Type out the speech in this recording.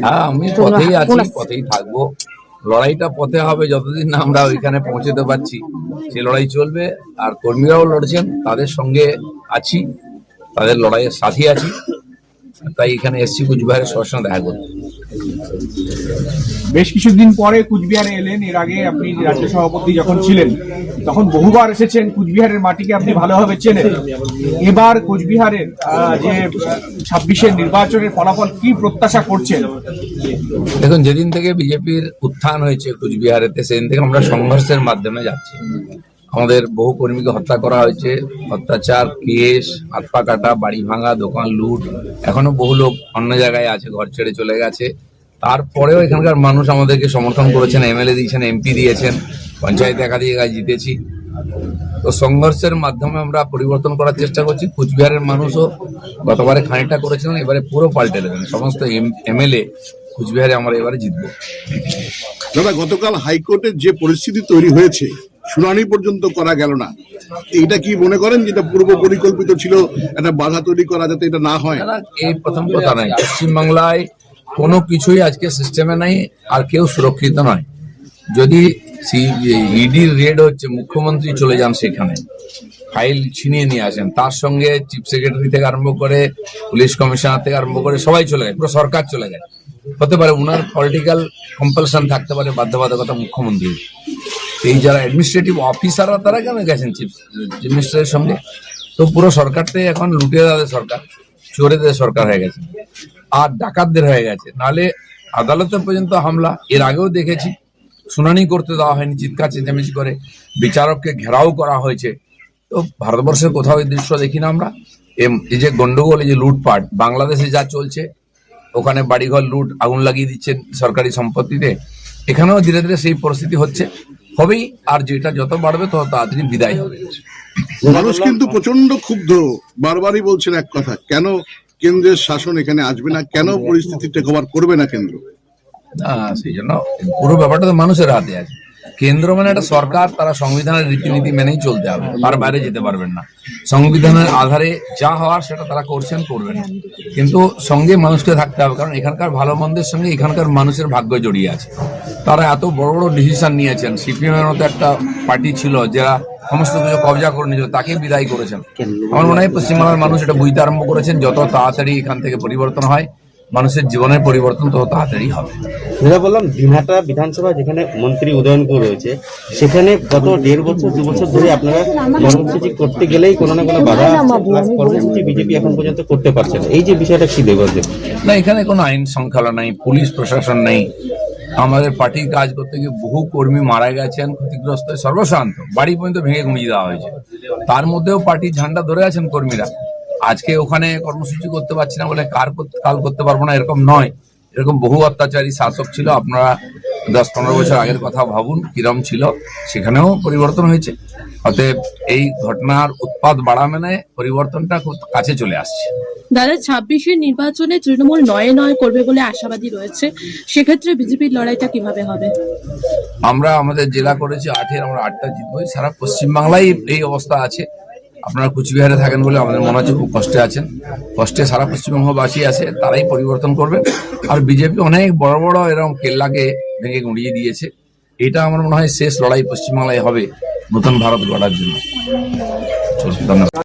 হ্যাঁ, আমি পথেই আছি, পথেই থাকবো। লড়াইটা পথে হবে যতদিন না আমরা ওইখানে পৌঁছতে পারছি, সে লড়াই চলবে। আর কর্মীরাও লড়ছেন, তাদের সঙ্গে আছি, তাদের লড়াইয়ের সাথী আছি। তাই এখানে এসছি কুচবিহারের সবার সঙ্গে দেখা করতে। বেশ কিছুদিন পরে কুচবিহারে এলেন। এর আগে আপনি রাজ্য সভাপতি যখন ছিলেন তখন বহুবার এসেছেন, কুচবিহারের মাটিকে আপনি ভালোভাবে চেনেন। এবার কুচবিহারের যে 26-এর নির্বাচনের ফলাফল কি প্রত্যাশা করছেন? দেখুন, যেদিন থেকে বিজেপির উত্থান হয়েছে কুচবিহারেতে, সেদিন থেকে আমরা সংঘর্ষের মাধ্যমে যাচ্ছি। আমাদের বহু কর্মীকে হত্যা করা হয়েছে, অত্যাচার, কেস, হাত পা কাটা, বাড়ি ভাঙা, দোকান লুট। এখনো বহু লোক অন্য জায়গায় আছে, ঘর ছেড়ে চলে গেছে। তারপরেও এখানকার মানুষ আমাদেরকে সমর্থন করেছেন, এমএলএ দিয়েছেন, এমপি দিয়েছেন, পঞ্চায়েতে একাধিক জায়গায় জিতেছি। তো সংঘর্ষের মাধ্যমে আমরা পরিবর্তন করার চেষ্টা করছি। কুচবিহারের মানুষও গতবারে খানিকটা করেছিলেন, এবারে পুরো পাল্টে দেবেন। সমস্ত এমএলএ কুচবিহারে আমরা এবারে জিতবো। দাদা, গতকাল হাইকোর্টের যে পরিস্থিতি তৈরি হয়েছে, শুনানি পর্যন্ত করা গেল না, এটা কি মনে করেন যেটা পূর্ব পরিকল্পিত ছিল, একটা বাধা তৈরি করা যাতে এটা না হয়? এই প্রথম কথা নয়, পশ্চিমবাংলায় কোনো কিছুই আজকে সিস্টেমে নাই, আর কেউ সুরক্ষিত নয়। যদি ইডির রেড হচ্ছে, মুখ্যমন্ত্রী চলে যান সেখানে, ফাইল ছিনিয়ে নিয়ে আসেন, তার সঙ্গে চিফ সেক্রেটারি থেকে আরম্ভ করে পুলিশ কমিশনার থেকে আরম্ভ করে সবাই চলে যায়, পুরো সরকার চলে যায়। হতে পারে উনার পলিটিক্যাল কম্পালশন থাকতে পারে, বাধ্যবাধকতা মুখ্যমন্ত্রী। এই যারা অ্যাডমিনিস্ট্রেটিভ অফিসাররা তারা কেন গেছেন চিফ মিনিস্টারের সঙ্গে? তো পুরো সরকারটাই এখন লুটেরাদের সরকার, চোরেদের সরকার হয়ে গেছে, আর ডাকাতদের হয়ে গেছে। নাহলে আদালতে পর্যন্ত হামলা এর আগেও দেখেছি, শুনানি করতে দেওয়া হয়নি, চিৎকার চেঁচামেচি করে বিচারককে ঘেরাও করা হয়েছে। তো ভারতবর্ষের কোথাও এই দৃশ্য দেখি না আমরা। এই যে গন্ডগোল, এই যে লুটপাট বাংলাদেশে যা চলছে, ওখানে বাড়িঘর লুট, আগুন লাগিয়ে দিচ্ছেন সরকারি সম্পত্তিতে, এখানেও ধীরে ধীরে সেই পরিস্থিতি হবেই। আর যেটা যত বাড়বে তত তাড়াতাড়ি বিদায় হবে। মানুষ কিন্তু প্রচন্ড ক্ষুব্ধ, বারবারই বলছেন এক কথা, কেন কেন্দ্রের শাসন এখানে আসবে না, কেন পরিস্থিতি টেক ওভার করবে না কেন্দ্র? সেই জন্য পুরো ব্যাপারটা তো মানুষের হাতে আছে। কেন্দ্র মানে একটা সরকার, তারা সংবিধানের রীতিনীতি মেনেই চলতে হবে, তার বাইরে যেতে পারবেন না। সংবিধানের আধারে যা হওয়ার সেটা তারা করবেন, কিন্তু সঙ্গে মানুষকে থাকতে হবে। কারণ এখানকার ভালো মন্দের সঙ্গে এখানকার মানুষের ভাগ্য জড়িয়ে আছে। তারা এত বড় বড় ডিসিশন নিয়েছেন। সিপিএম এর মতো একটা পার্টি ছিল যারা সমস্ত কিছু কবজা করে নিয়েছিল, তাকে বিদায় করেছেন। আমার মনে হয় পশ্চিমবাংলার মানুষ এটা বুঝতে আরম্ভ করেছেন। যত তাড়াতাড়ি এখান থেকে পরিবর্তন হয়, মানুষের জীবনের পরিবর্তন তত তাড়াতাড়ি হবে। যেটা বললাম, দিনহাটা বিধানসভা যেখানে মন্ত্রী উদয়নপুর রয়েছে, সেখানে গত 1.5 বছর 2 বছর ধরে আপনারা কর্মসূচি করতে গেলেই কোনো না কোনো বাধা, কর্মসূচি বিজেপি এখন পর্যন্ত করতে পারছে না। এই যে বিষয়টা কি দেখবেন? না, এখানে কোনো আইন শৃঙ্খলা নাই, পুলিশ প্রশাসন নেই। আমাদের পার্টির কাজ করতে গিয়ে বহু কর্মী মারা গেছেন, ক্ষতিগ্রস্ত, সর্বশান্ত, বাড়ি পর্যন্ত ভেঙে গুঁড়িয়ে দেওয়া হয়েছে। তার মধ্যেও পার্টির ঝান্ডা ধরে আছেন কর্মীরা। আজকে ওখানে কর্মসূচি করতে পারছি না বলে কাল করতে পারবো না এরকম নয়। এরকম বহু অত্যাচারী শাসক ছিল। আপনারা 10-15 বছর আগের কথা ভাবুন কিরম ছিল, সেখানেও পরিবর্তন হয়েছে। অতএব এই ঘটনার উৎপাত বাড়া মানে পরিবর্তনটা খুব কাছে চলে আসছে। দাদা, 26-এর নির্বাচনে তৃণমূল 9 করবে বলে আশাবাদী রয়েছে, সেক্ষেত্রে বিজেপির লড়াইটা কিভাবে হবে? আমরা আমাদের জেলা করেছি 8-এর, আমরা 8টা জিতবই। সারা পশ্চিমবাংলায় এই অবস্থা আছে। আপনারা কুচবিহারে থাকেন বলে আমাদের মনে হচ্ছে খুব কষ্টে আছেন। কষ্টে সারা পশ্চিমবঙ্গবাসী আছে, তারাই পরিবর্তন করবে। আর বিজেপি অনেক বড় বড় এরকম কেল্লাকে ভেঙে গুঁড়িয়ে দিয়েছে। এটা আমার মনে হয় শেষ লড়াই পশ্চিমবাংলায় হবে নতুন ভারত গড়ার জন্য। ধন্যবাদ।